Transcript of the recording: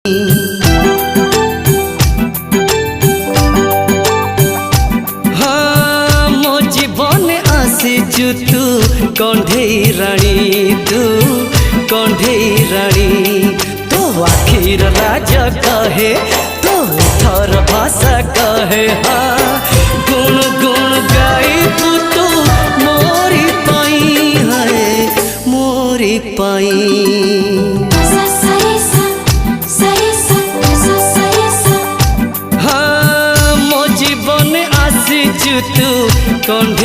हाँ मो जीवन आसीचु तू कंढेई रानी, तू कंढेई रानी। तो आखिर राजा कहे तो थर भाषा कहे, हाँ गुण गुण गाई तू मोरी पाई है, मोरी पाई। हाँ मो जीवन आसीचु तू कंढेई